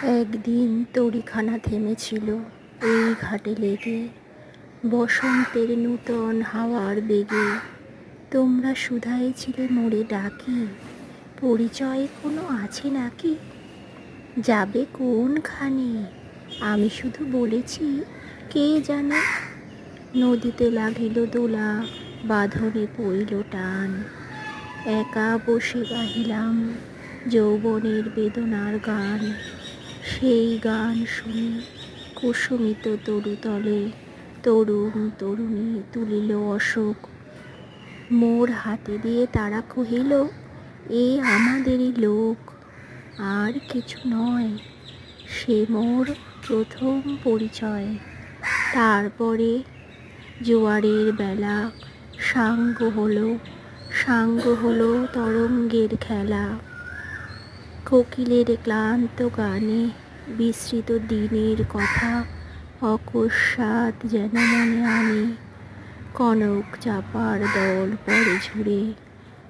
একদিন তরীখানা থেমেছিল এই ঘাটে লেগে, বসন্তের নূতন হাওয়ার বেগে। তোমরা শুধাইছিলে মোরে ডাকি, পরিচয় কোনো আছে নাকি? যাবে কোনখানে? আমি শুধু বলেছি, কে জানে। নদীতে লাগিল দোলা, বাঁধনে পইল টান। একা বসে গাহিলাম যৌবনের বেদনার গান। সেই গান শুনে কুসুমিত তরুতলে তরুণ তরুণী তুলিল অশোক। মোর হাতে দিয়ে তারা কহিল, এ আমাদেরই লোক। আর কিছু নয়, সে মোর প্রথম পরিচয়। তারপরে জোয়ারের বেলা সাঙ্গ হলো তরঙ্গের খেলা। কোকিলের ক্লান্ত গানে বিস্মৃত দিনের কথা অকস্মাৎ যেন মনে আনে। কনক চাপার দল পড়ে ঝুরে